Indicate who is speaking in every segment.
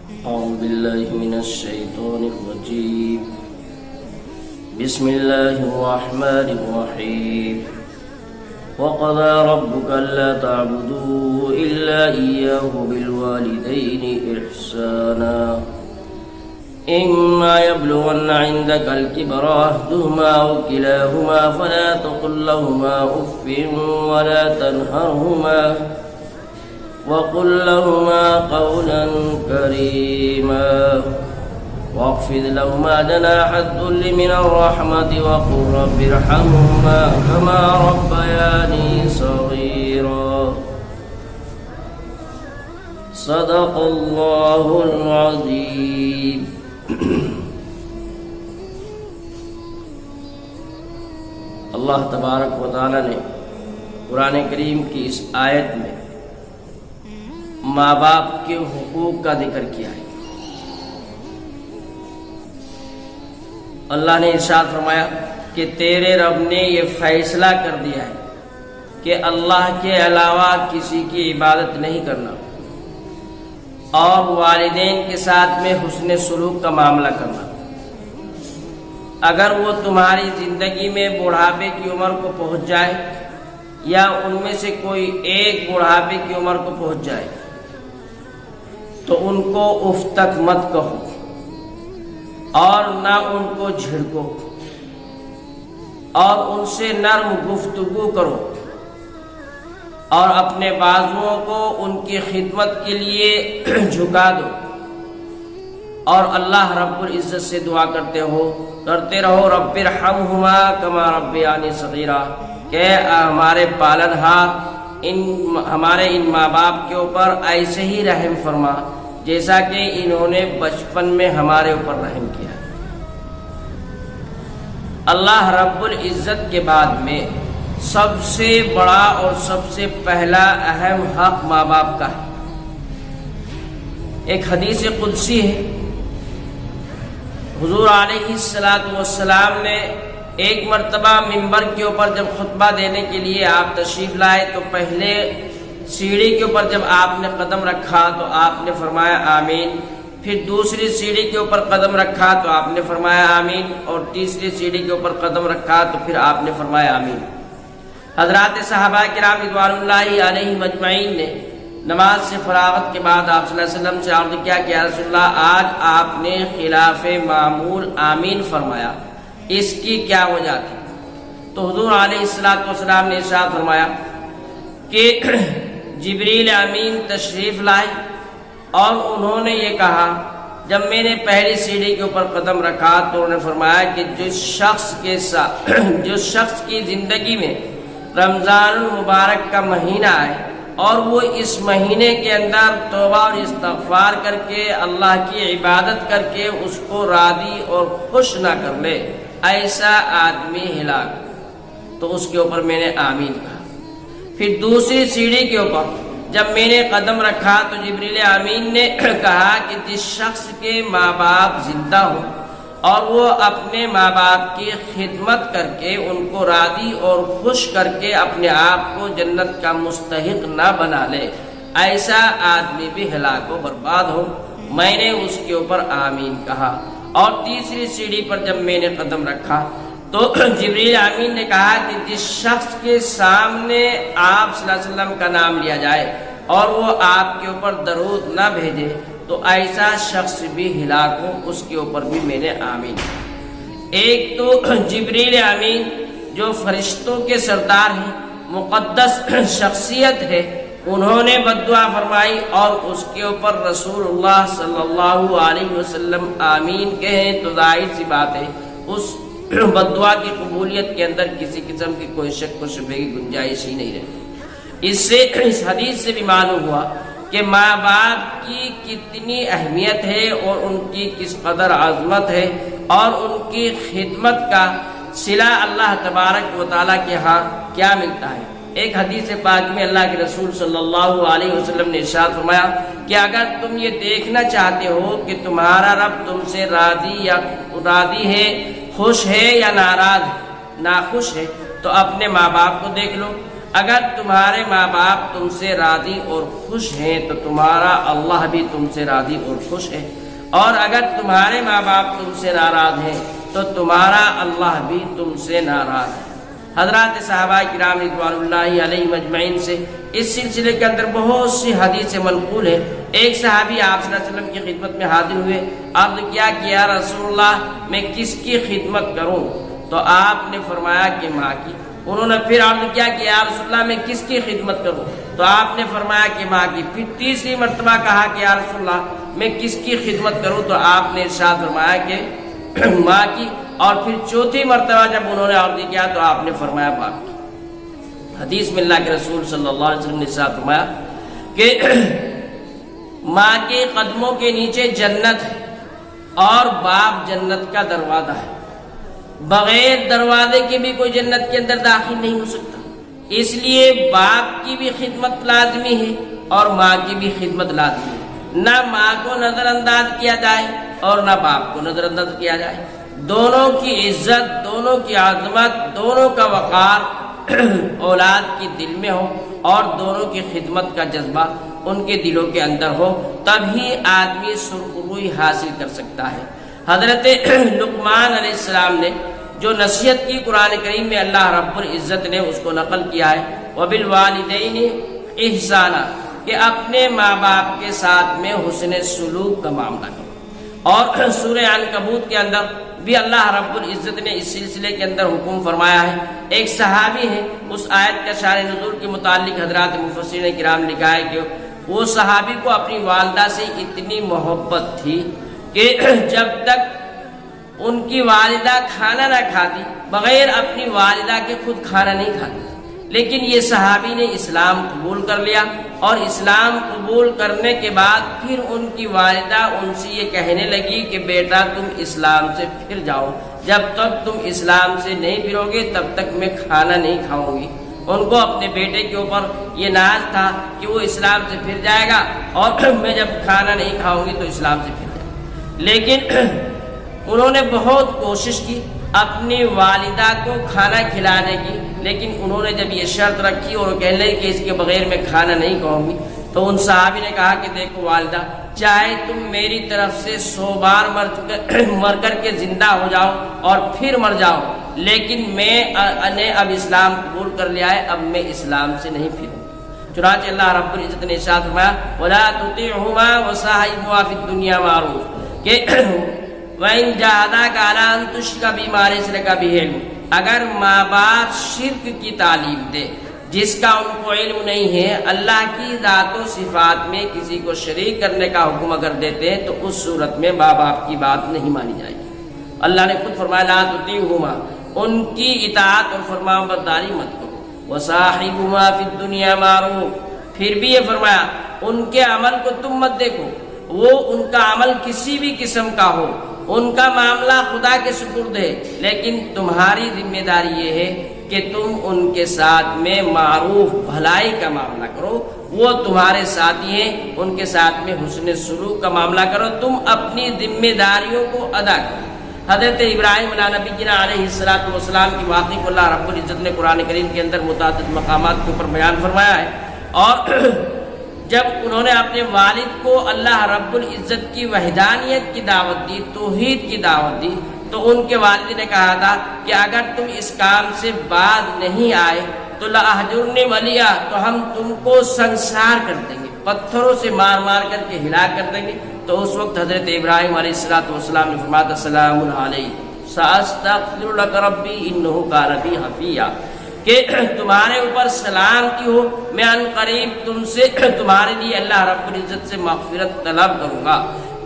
Speaker 1: أعوذ بالله من الشيطان الرجيم. بسم الله الرحمن الرحيم. وقضى ربك ألا تعبدوا إلا إياه بالوالدين إحسانا إما يبلغن عندك الكبر أحدهما أو كلاهما فلا تقل لهما أف ولا تنهرهما وقل لهما قولا كريما واخفض لهما جناح الذل من الرحمة وقل رب ارحمهما كما ربياني صغيرا. صدق الله العظيم. اللہ تبارک و تعالی نے قرآن کریم کی اس آیت میں ماں باپ کے حقوق کا ذکر کیا ہے. اللہ نے ارشاد فرمایا کہ تیرے رب نے یہ فیصلہ کر دیا ہے کہ اللہ کے علاوہ کسی کی عبادت نہیں کرنا اور والدین کے ساتھ میں حسن سلوک کا معاملہ کرنا. اگر وہ تمہاری زندگی میں بڑھاپے کی عمر کو پہنچ جائے یا ان میں سے کوئی ایک بڑھاپے کی عمر کو پہنچ جائے تو ان کو اف تک مت کہو اور نہ ان کو جھڑکو اور ان سے نرم گفتگو کرو اور اپنے بازوؤں کو ان کی خدمت کے لیے جھکا دو اور اللہ رب العزت سے دعا کرتے رہو رب ارحمہما کما ربیانی صغیرا کہ ہمارے پالنہار ہمارے ان ماں باپ کے اوپر ایسے ہی رحم فرما جیسا کہ انہوں نے بچپن میں ہمارے اوپر رحم کیا. اللہ رب العزت کے بعد میں سب سے بڑا اور سب سے پہلا اہم حق ماں باپ کا ہے. ایک حدیث قدسی ہے. حضور علیہ السلام نے ایک مرتبہ منبر کے اوپر جب خطبہ دینے کے لیے آپ تشریف لائے تو پہلے سیڑھی کے اوپر جب آپ نے قدم رکھا تو آپ نے فرمایا آمین. پھر دوسری سیڑھی کے اوپر قدم رکھا تو آپ نے فرمایا آمین اور تیسری سیڑھی کے اوپر قدم رکھا تو پھر آپ نے فرمایا آمین. حضرات صحابہ کرام رضوان اللہ علیہم اجمعین نے نماز سے فراغت کے بعد آپ صلی اللہ علیہ وسلم سے عرض کیا کہ یا رسول اللہ آج آپ نے خلاف معمول آمین فرمایا، اس کی کیا وجہ تھی؟ تو حضور علیہ السلام نے ارشاد فرمایا کہ جبریل امین تشریف لائے اور انہوں نے یہ کہا جب میں نے پہلی سیڑھی کے اوپر قدم رکھا تو انہوں نے فرمایا کہ جو شخص کی زندگی میں رمضان المبارک کا مہینہ ہے اور وہ اس مہینے کے اندر توبہ اور استغفار کر کے اللہ کی عبادت کر کے اس کو راضی اور خوش نہ کر لے ایسا آدمی ہلاک. تو اس کے اوپر میں نے آمین کہا. پھر دوسری سیڑھی کے اوپر جب میں نے قدم رکھا تو جبریل امین نے کہا کہ جس شخص کے ماں باپ زندہ ہوں اور وہ اپنے ماں باپ کی خدمت کر کے ان کو راضی اور خوش کر کے اپنے آپ کو جنت کا مستحق نہ بنا لے ایسا آدمی بھی ہلاک و برباد ہو. میں نے اس کے اوپر آمین کہا. اور تیسری سیڑھی پر جب میں نے قدم رکھا تو جبریل امین نے کہا کہ جس شخص کے سامنے آپ صلی اللہ علیہ وسلم کا نام لیا جائے اور وہ آپ کے اوپر درود نہ بھیجے تو ایسا شخص بھی ہلاک ہو، اس کے اوپر بھی میں نے آمین. ایک تو جبریل امین جو فرشتوں کے سردار ہیں، مقدس شخصیت ہے، انہوں نے بددعا فرمائی اور اس کے اوپر رسول اللہ صلی اللہ علیہ وسلم آمین کہیں تو ظاہر سی بات ہے اس بددعا کی قبولیت کے اندر کسی قسم کی کوئی شک و شبہ کی گنجائش ہی نہیں رہتی. اس حدیث سے بھی معلوم ہوا کہ ماں باپ کی کتنی اہمیت ہے اور ان کی کس قدر عظمت ہے اور ان کی خدمت کا صلہ اللہ تبارک و تعالیٰ کے ہاں کیا ملتا ہے. ایک حدیث پاک میں اللہ کے رسول صلی اللہ علیہ وسلم نے ارشاد فرمایا کہ اگر تم یہ دیکھنا چاہتے ہو کہ تمہارا رب تم سے راضی ہے، خوش ہے یا ناراض ناخوش ہے تو اپنے ماں باپ کو دیکھ لو. اگر تمہارے ماں باپ تم سے راضی اور خوش ہیں تو تمہارا اللہ بھی تم سے راضی اور خوش ہے، اور اگر تمہارے ماں باپ تم سے ناراض ہیں تو تمہارا اللہ بھی تم سے ناراض ہے۔ حضرات صحابہ کرام رضوان اللہ علیہم اجمعین سے اس سلسلے کے اندر بہت سی حدیثیں منقول ہیں۔ ایک صحابی آپ صلی اللہ علیہ وسلم کی خدمت میں حاضر ہوئے، عرض کیا کہ یا رسول اللہ میں کس کی خدمت کروں؟ تو آپ نے فرمایا کہ ماں کی۔ انہوں نے پھر عرض کیا کہ یا رسول اللہ میں کس کی خدمت کروں؟ تو آپ نے فرمایا کہ ماں کی۔ پھر تیسری مرتبہ کہا کہ یا رسول اللہ میں کس کی خدمت کروں؟ تو آپ نے ارشاد فرمایا کہ ماں کی۔ اور پھر چوتھی مرتبہ جب انہوں نے عرض کیا تو آپ نے فرمایا باپ کی۔ حدیث میں اللہ کے رسول صلی اللہ علیہ وسلم نے ارشاد فرمایا کہ ماں کے قدموں کے نیچے جنت ہے اور باپ جنت کا دروازہ ہے، بغیر دروازے کے بھی کوئی جنت کے اندر داخل نہیں ہو سکتا۔ اس لیے باپ کی بھی خدمت لازمی ہے اور ماں کی بھی خدمت لازمی ہے۔ نہ ماں کو نظر انداز کیا جائے اور نہ باپ کو نظر انداز کیا جائے۔ دونوں کی عزت، دونوں کی عظمت، دونوں کا وقار اولاد کی دل میں ہو اور دونوں کی خدمت کا جذبہ ان کے دلوں کے اندر ہو، تبھی آدمی سرخروئی حاصل کر سکتا ہے۔ حضرت لقمان علیہ السلام نے جو نصیحت کی قرآن کریم میں اللہ رب العزت نے اس کو نقل کیا ہے، وَبِالْوَالِدَيْنِ احسانا، کہ اپنے ماں باپ کے ساتھ میں حسن سلوک کا معاملہ کرو۔ اور سورہ عنکبوت کے اندر بھی اللہ رب العزت نے اس سلسلے کے اندر حکم فرمایا ہے۔ ایک صحابی ہے، اس آیت کا شان نزول کے متعلق حضرات مفسرین کرام نے لکھا ہے کہ وہ صحابی کو اپنی والدہ سے اتنی محبت تھی کہ جب تک ان کی والدہ کھانا نہ کھاتی، بغیر اپنی والدہ کے خود کھانا نہیں کھاتی، لیکن یہ صحابی نے اسلام قبول کر لیا، اور اسلام قبول کرنے کے بعد پھر ان کی والدہ ان سے یہ کہنے لگی کہ بیٹا تم اسلام سے پھر جاؤ، جب تک تم اسلام سے نہیں پھرو گے تب تک میں کھانا نہیں کھاؤں گی۔ ان کو اپنے بیٹے کے اوپر یہ ناز تھا کہ وہ اسلام سے پھر جائے گا اور میں جب کھانا نہیں کھاؤں گی تو اسلام سے پھر جائے گا۔ لیکن انہوں نے بہت کوشش کی اپنی والدہ کو کھانا کھلانے کی، لیکن انہوں نے جب یہ شرط رکھی اور کہنے لگے کہ اس کے بغیر میں کھانا نہیں کھاؤں گی، تو ان صحابی نے کہا کہ دیکھو والدہ، چاہے تم میری طرف سے 100 بار مر کر کے زندہ ہو جاؤ اور پھر مر جاؤ، لیکن میں نے اب اسلام قبول کر لیا ہے، اب میں اسلام سے نہیں پھروں۔ چنانچہ اللہ رب العزت نے ارشاد فرمایا وَلَا تُطِعْهُمَا وَصَاحِبْهُمَا فِي الدُّنْيَا مَعْرُوفًا، کہ وَإِنْ جَاهَدَاكَ عَلَىٰ أَن تُشْرِكَ بِي مَا لَيْسَ لَكَ بِهِ عِلْمٌ، اگر ماں باپ شرک کی تعلیم دے جس کا ان کو علم نہیں ہے، اللہ کی ذات و صفات میں کسی کو شریک کرنے کا حکم اگر دیتے ہیں تو اس صورت میں ماں باپ کی بات نہیں مانی جائے گی۔ اللہ نے خود فرمایا لا تطیعہما، ان کی اطاعت اور فرمانبرداری مت کرو، وصاحبہما فی الدنیا معروف، پھر بھی یہ فرمایا ان کے عمل کو تم مت دیکھو، وہ ان کا عمل کسی بھی قسم کا ہو، ان کا معاملہ خدا کے سپرد ہے، لیکن تمہاری ذمہ داری یہ ہے کہ تم ان کے ساتھ میں معروف بھلائی کا معاملہ کرو، وہ تمہارے ساتھی ہیں، ان کے ساتھ میں حسن سلوک کا معاملہ کرو، تم اپنی ذمہ داریوں کو ادا کرو۔ حضرت ابراہیم علیہ نبی علیہ السلام کی واقعی کو اللہ رب العزت نے قرآن کریم کے اندر متعدد مقامات کے اوپر بیان فرمایا ہے، اور جب انہوں نے اپنے والد کو اللہ رب العزت کی وحدانیت کی دعوت دی، توحید کی دعوت دی، تو ان کے والد نے کہا تھا کہ اگر تم اس کام سے باز نہیں آئے تو لَأَهْجُرْنِي مَلِيًّا، تو ہم تم کو سنسار کر دیں گے، پتھروں سے مار مار کر کے ہلاک کر دیں گے۔ تو اس وقت حضرت ابراہیم علیہ السلام نے فرمایا سلام علیہ سأستغفر لک ربی انہ کان بی حفیہ، کہ تمہارے اوپر سلامتی ہو، میں ان قریب تم سے تمہارے لیے اللہ رب العزت سے مغفرت طلب کروں گا۔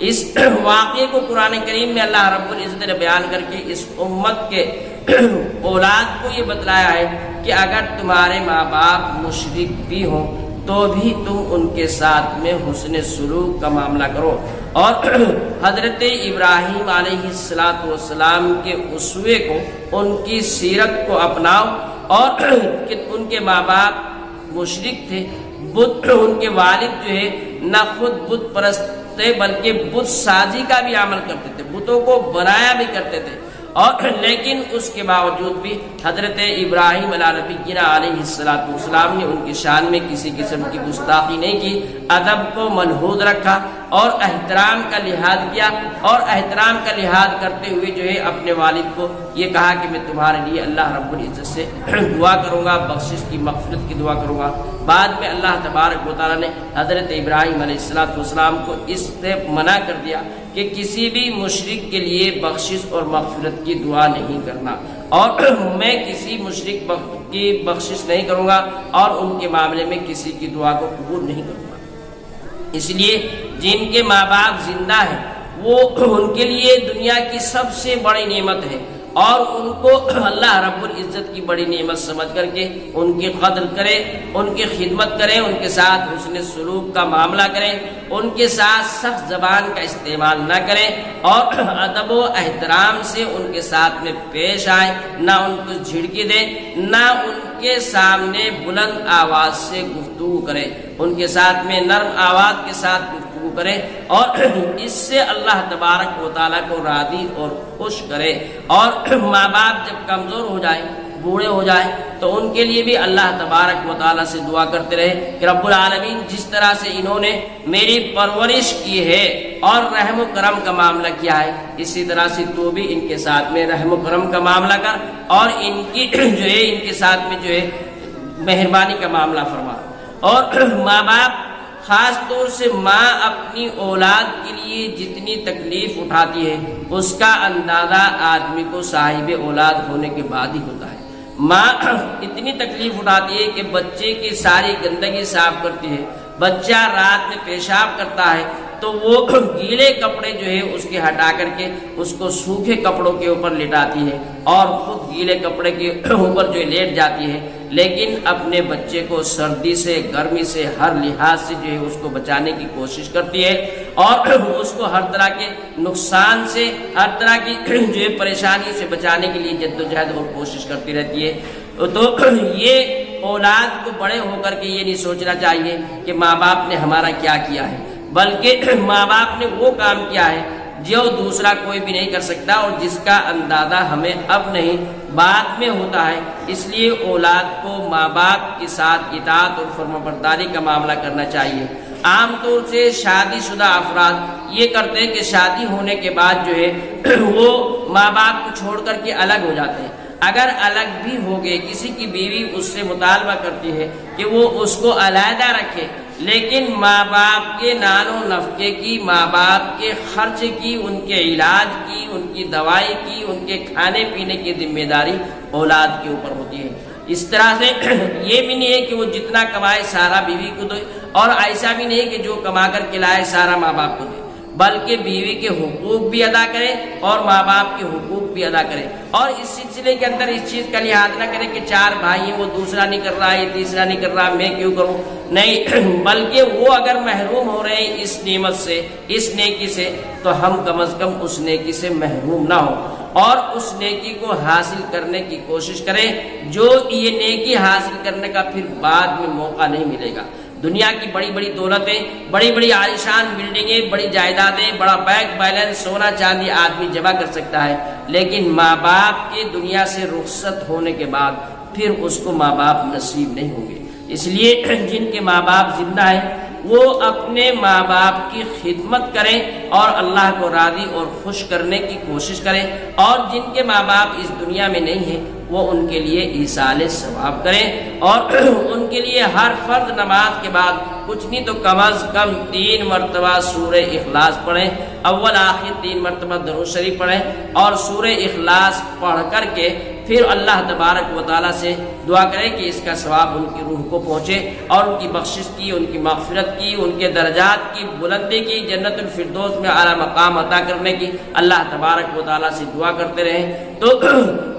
Speaker 1: اس واقعے کو قرآن کریم میں اللہ رب العزت نے بیان کر کے اس امت کے اولاد کو یہ بتلایا ہے کہ اگر تمہارے ماں باپ مشرک بھی ہوں تو بھی تم ان کے ساتھ میں حسن سلوک کا معاملہ کرو، اور حضرت ابراہیم علیہ السلام کے اسوے کو، ان کی سیرت کو اپناؤ، اور کہ ان کے ماں باپ مشرک تھے، بت ان کے والد جو ہے نہ خود بت پرست تھے بلکہ بت سازی کا بھی عمل کرتے تھے، بتوں کو بنایا بھی کرتے تھے، اور لیکن اس کے باوجود بھی حضرت ابراہیم علیہ نبینا علیہ السلام نے ان کی شان میں کسی قسم کی گستاخی نہیں کی، ادب کو ملحوظ رکھا اور احترام کا لحاظ کیا، اور احترام کا لحاظ کرتے ہوئے جو ہے اپنے والد کو یہ کہا کہ میں تمہارے لیے اللہ رب العزت سے دعا کروں گا، بخشش کی مغفرت کی دعا کروں گا۔ بعد میں اللہ تبارک و تعالیٰ نے حضرت ابراہیم علیہ السلام کو اس سے منع کر دیا کہ کسی بھی مشرک کے لیے بخشش اور مغفرت کی دعا نہیں کرنا، اور میں کسی مشرک کی بخشش نہیں کروں گا اور ان کے معاملے میں کسی کی دعا کو قبول نہیں کروں گا۔ اس لیے جن کے ماں باپ زندہ ہیں وہ ان کے لیے دنیا کی سب سے بڑی نعمت ہے، اور ان کو اللہ رب العزت کی بڑی نعمت سمجھ کر کے ان کی قدر کرے، ان کی خدمت کرے، ان کے ساتھ حسن سلوک کا معاملہ کرے، ان کے ساتھ سخت زبان کا استعمال نہ کریں، اور ادب و احترام سے ان کے ساتھ میں پیش آئے، نہ ان کو جھڑکی دیں، نہ ان کے سامنے بلند آواز سے گفتگو کریں، ان کے ساتھ میں نرم آواز کے ساتھ گفتگو کریں، اور اس سے اللہ تبارک و تعالیٰ کو راضی اور خوش کرے۔ اور ماں باپ جب کمزور ہو جائے، بوڑھے ہو جائے، تو ان کے لیے بھی اللہ تبارک و تعالیٰ سے دعا کرتے رہے کہ رب العالمین جس طرح سے انہوں نے میری پرورش کی ہے اور رحم و کرم کا معاملہ کیا ہے، اسی طرح سے تو بھی ان کے ساتھ میں رحم و کرم کا معاملہ کر، اور ان کی جو ہے ان کے ساتھ میں جو ہے مہربانی کا معاملہ فرما۔ اور ماں باپ، خاص طور سے ماں اپنی اولاد کے لیے جتنی تکلیف اٹھاتی ہے اس کا اندازہ آدمی کو صاحب اولاد ہونے کے بعد ہی ہوتا ہے۔ ماں اتنی تکلیف اٹھاتی ہے کہ بچے کی ساری گندگی صاف کرتی ہے، بچہ رات میں پیشاب کرتا ہے تو وہ گیلے کپڑے جو ہے اس کے ہٹا کر کے اس کو سوکھے کپڑوں کے اوپر لٹاتی ہے، اور خود گیلے کپڑے کے اوپر جو لیٹ جاتی ہے، لیکن اپنے بچے کو سردی سے، گرمی سے، ہر لحاظ سے جو ہے اس کو بچانے کی کوشش کرتی ہے، اور اس کو ہر طرح کے نقصان سے، ہر طرح کی جو ہے پریشانی سے بچانے کے لیے جدوجہد اور کوشش کرتی رہتی ہے۔ تو یہ اولاد کو بڑے ہو کر کے یہ نہیں سوچنا چاہیے کہ ماں باپ نے ہمارا کیا کیا ہے، بلکہ ماں باپ نے وہ کام کیا ہے جو دوسرا کوئی بھی نہیں کر سکتا، اور جس کا اندازہ ہمیں اب نہیں بعد میں ہوتا ہے۔ اس لیے اولاد کو ماں باپ کے ساتھ اطاعت اور فرمانبرداری کا معاملہ کرنا چاہیے۔ عام طور سے شادی شدہ افراد یہ کرتے ہیں کہ شادی ہونے کے بعد جو ہے وہ ماں باپ کو چھوڑ کر کے الگ ہو جاتے ہیں۔ اگر الگ بھی ہو گئے، کسی کی بیوی اس سے مطالبہ کرتی ہے کہ وہ اس کو علیحدہ رکھے، لیکن ماں باپ کے نان و نفقے کی، ماں باپ کے خرچ کی، ان کے علاج کی، ان کی دوائی کی، ان کے کھانے پینے کی ذمہ داری اولاد کے اوپر ہوتی ہے۔ اس طرح سے یہ بھی نہیں ہے کہ وہ جتنا کمائے سارا بیوی کو دے، اور ایسا بھی نہیں ہے کہ جو کما کر کھلائے سارا ماں باپ کو دے، بلکہ بیوی کے حقوق بھی ادا کرے اور ماں باپ کے حقوق بھی ادا کرے، اور اس سلسلے کے اندر اس چیز کا لحاظ نہ کرے کہ چار بھائی ہیں، وہ دوسرا نہیں کر رہا ہے، تیسرا نہیں کر رہا، میں کیوں کروں، نہیں، بلکہ وہ اگر محروم ہو رہے ہیں اس نعمت سے، اس نیکی سے، تو ہم کم از کم اس نیکی سے محروم نہ ہو، اور اس نیکی کو حاصل کرنے کی کوشش کریں جو یہ نیکی حاصل کرنے کا پھر بعد میں موقع نہیں ملے گا۔ دنیا کی بڑی بڑی دولتیں، بڑی بڑی عالیشان بلڈنگیں، بڑی جائیدادیں، بڑا بینک بیلنس، سونا چاندی آدمی جمع کر سکتا ہے، لیکن ماں باپ کے دنیا سے رخصت ہونے کے بعد پھر اس کو ماں باپ نصیب نہیں ہوں گے۔ اس لیے جن کے ماں باپ زندہ ہیں وہ اپنے ماں باپ کی خدمت کریں اور اللہ کو راضی اور خوش کرنے کی کوشش کریں، اور جن کے ماں باپ اس دنیا میں نہیں ہیں وہ ان کے لیے ایصال ثواب کریں، اور ان کے لیے ہر فرض نماز کے بعد کچھ نہیں تو کم از کم 3 مرتبہ سورہ اخلاص پڑھیں، اول آخر 3 مرتبہ درود شریف پڑھیں، اور سورہ اخلاص پڑھ کر کے پھر اللہ تبارک و تعالیٰ سے دعا کریں کہ اس کا ثواب ان کی روح کو پہنچے، اور ان کی بخشش کی، ان کی مغفرت کی، ان کے درجات کی بلندی کی، جنت الفردوس میں اعلیٰ مقام عطا کرنے کی اللہ تبارک و تعالیٰ سے دعا کرتے رہیں، تو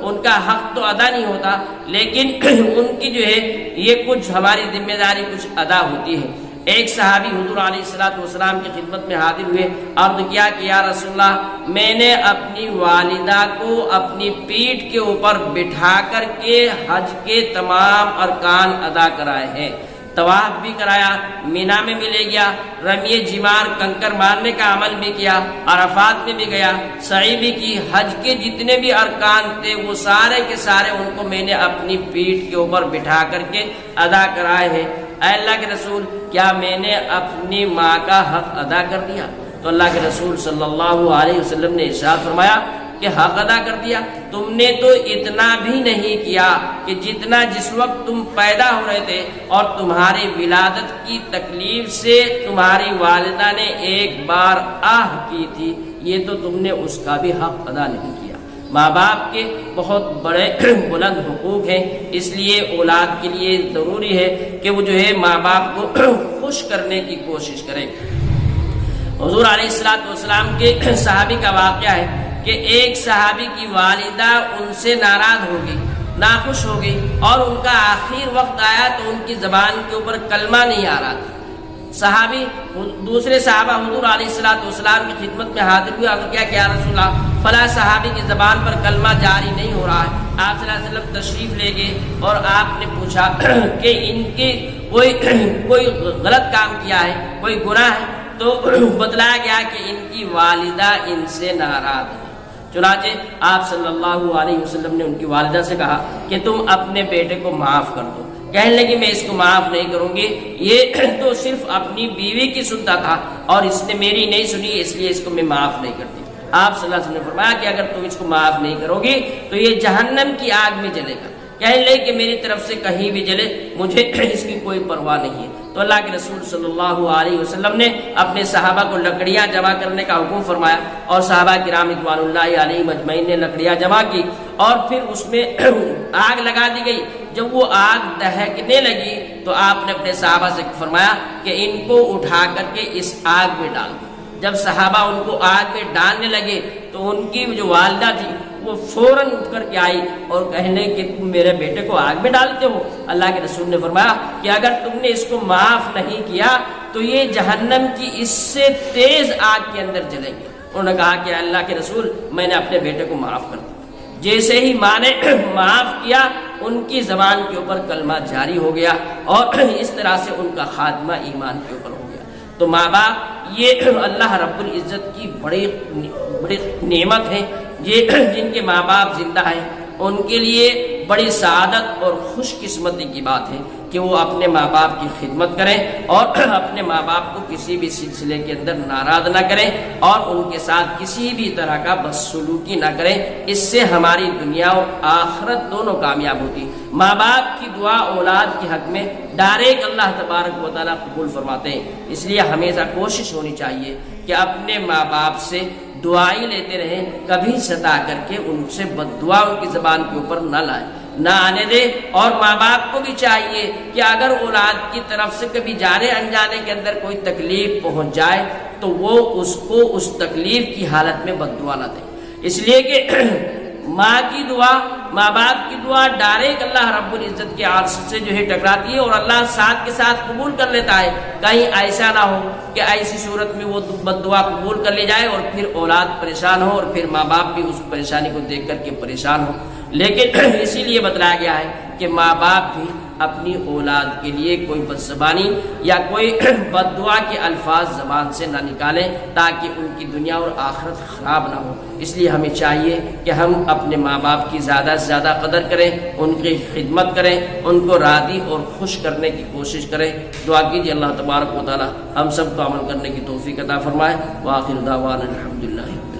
Speaker 1: ان کا حق تو ادا نہیں ہوتا، لیکن ان کی جو ہے یہ کچھ ہماری ذمہ داری کچھ ادا ہوتی ہے۔ ایک صحابی حضور علیہ السلام کی خدمت میں حاضر ہوئے، عرض کیا کہ یا رسول اللہ، میں نے اپنی والدہ کو اپنی پیٹھ کے اوپر بٹھا کر کے حج کے تمام ارکان ادا کرائے ہیں، طواف بھی کرایا، مینا میں بھی لے گیا، رمی جمار کنکر مارنے کا عمل بھی کیا، عرفات میں بھی گیا، سعی بھی کی، حج کے جتنے بھی ارکان تھے وہ سارے کے سارے ان کو میں نے اپنی پیٹھ کے اوپر بٹھا کر کے ادا کرائے ہیں۔ اے اللہ کے رسول، کیا میں نے اپنی ماں کا حق ادا کر دیا؟ تو اللہ کے رسول صلی اللہ علیہ وسلم نے ارشاد فرمایا کہ حق ادا کر دیا۔ تم نے تو اتنا بھی نہیں کیا کہ جتنا جس وقت تم پیدا ہو رہے تھے اور تمہاری ولادت کی تکلیف سے تمہاری والدہ نے ایک بار آہ کی تھی، یہ تو تم نے اس کا بھی حق ادا نہیں کیا۔ ماں باپ کے بہت بڑے بلند حقوق ہیں، اس لیے اولاد کے لیے ضروری ہے کہ وہ جو ہے ماں باپ کو خوش کرنے کی کوشش کرے۔ حضور علیہ السلام کے صحابی کا واقعہ ہے کہ ایک صحابی کی والدہ ان سے ناراض ہو گئی، ناخوش ہو گئی، اور ان کا آخر وقت آیا تو ان کی زبان کے اوپر کلمہ نہیں آ رہا تھا۔ صحابی دوسرے صحابہ حضور علیہ السلام کی خدمت میں حاضر ہوئے اور کیا کہ یا رسول اللہ، فلاں صحابی کی زبان پر کلمہ جاری نہیں ہو رہا ہے۔ آپ صلی اللہ علیہ وسلم تشریف لے گئے اور آپ نے پوچھا کہ ان کے کوئی غلط کام کیا ہے، کوئی گناہ ہے؟ تو بتلایا گیا کہ ان کی والدہ ان سے ناراض ہے۔ چنانچہ آپ صلی اللہ علیہ وسلم نے ان کی والدہ سے کہا کہ تم اپنے بیٹے کو معاف کر دو۔ کہنے لگی میں اس کو معاف نہیں کروں گی، یہ تو صرف اپنی بیوی کی سنتا تھا اور اس نے میری نہیں سنی، اس لیے اس کو میں معاف نہیں کرتی۔ آپ صلی اللہ علیہ وسلم نے فرمایا کہ اگر تم اس کو معاف نہیں کرو گی تو یہ جہنم کی آگ میں جلے گا۔ کہنے لگے کہ میری طرف سے کہیں بھی جلے، مجھے اس کی کوئی پرواہ نہیں ہے۔ تو اللہ کے رسول صلی اللہ علیہ وسلم نے اپنے صحابہ کو لکڑیاں جمع کرنے کا حکم فرمایا اور صحابہ کرام رضوان اللہ علیہم اجمعین نے لکڑیاں جمع کی اور پھر اس میں آگ لگا دی گئی۔ جب وہ آگ دہکنے لگی تو آپ نے اپنے صحابہ سے فرمایا کہ ان کو اٹھا کر کے اس آگ میں ڈال دو۔ جب صحابہ ان کو آگ میں ڈالنے لگے تو ان کی جو والدہ تھی وہ فوراً اٹھ کر کے آئی اور کہنے کہ تم میرے بیٹے کو آگ میں ڈالتے ہو۔ اللہ کے رسول نے فرمایا کہ اگر تم نے اس کو معاف نہیں کیا تو یہ جہنم کی اس سے تیز آگ کے اندر جلیں گے۔ انہوں نے کہا کہ اللہ کے رسول، میں نے اپنے بیٹے کو معاف کر دیا۔ جیسے ہی ماں نے معاف کیا ان کی زبان کے اوپر کلمہ جاری ہو گیا اور اس طرح سے ان کا خاتمہ ایمان کے اوپر ہو گیا۔ تو ماں باپ یہ اللہ رب العزت کی بڑی نعمت ہے۔ یہ جن کے ماں باپ زندہ ہیں ان کے لیے بڑی سعادت اور خوش قسمتی کی بات ہے کہ وہ اپنے ماں باپ کی خدمت کریں اور اپنے ماں باپ کو کسی بھی سلسلے کے اندر ناراض نہ کریں اور ان کے ساتھ کسی بھی طرح کا بدسلوکی نہ کریں۔ اس سے ہماری دنیا اور آخرت دونوں کامیاب ہوتی۔ ماں باپ کی دعا اولاد کے حق میں ڈائریکٹ اللہ تبارک و تعالیٰ قبول فرماتے ہیں۔ اس لیے ہمیشہ کوشش ہونی چاہیے کہ اپنے ماں باپ سے دعائی لیتے رہیں، کبھی ستا کر کے ان سے بد دعا ان کی زبان کے اوپر نہ لائیں، نہ آنے دے۔ اور ماں باپ کو بھی چاہیے کہ اگر اولاد کی طرف سے کبھی جانے انجانے کے اندر کوئی تکلیف پہنچ جائے تو وہ اس کو اس تکلیف کی حالت میں بد دعا نہ دے۔ اس لیے کہ ماں کی دعا، ماں باپ کی دعا ڈائریکٹ اللہ رب العزت کے عرش سے جو ہے ٹکراتی ہے اور اللہ ساتھ کے ساتھ قبول کر لیتا ہے۔ کہیں ایسا نہ ہو کہ ایسی صورت میں وہ بد دعا قبول کر لی جائے اور پھر اولاد پریشان ہو اور پھر ماں باپ بھی اس پریشانی کو دیکھ کر کے پریشان ہو۔ لیکن اسی لیے بتلایا گیا ہے کہ ماں باپ بھی اپنی اولاد کے لیے کوئی بد زبانی یا کوئی بد دعا کے الفاظ زبان سے نہ نکالیں تاکہ ان کی دنیا اور آخرت خراب نہ ہو۔ اس لیے ہمیں چاہیے کہ ہم اپنے ماں باپ کی زیادہ سے زیادہ قدر کریں، ان کی خدمت کریں، ان کو راضی اور خوش کرنے کی کوشش کریں۔ دعا کیجیے اللہ تبارک و تعالی ہم سب کو عمل کرنے کی توفیق عطا فرمائے۔ وآخر دعوانا الحمدللہ۔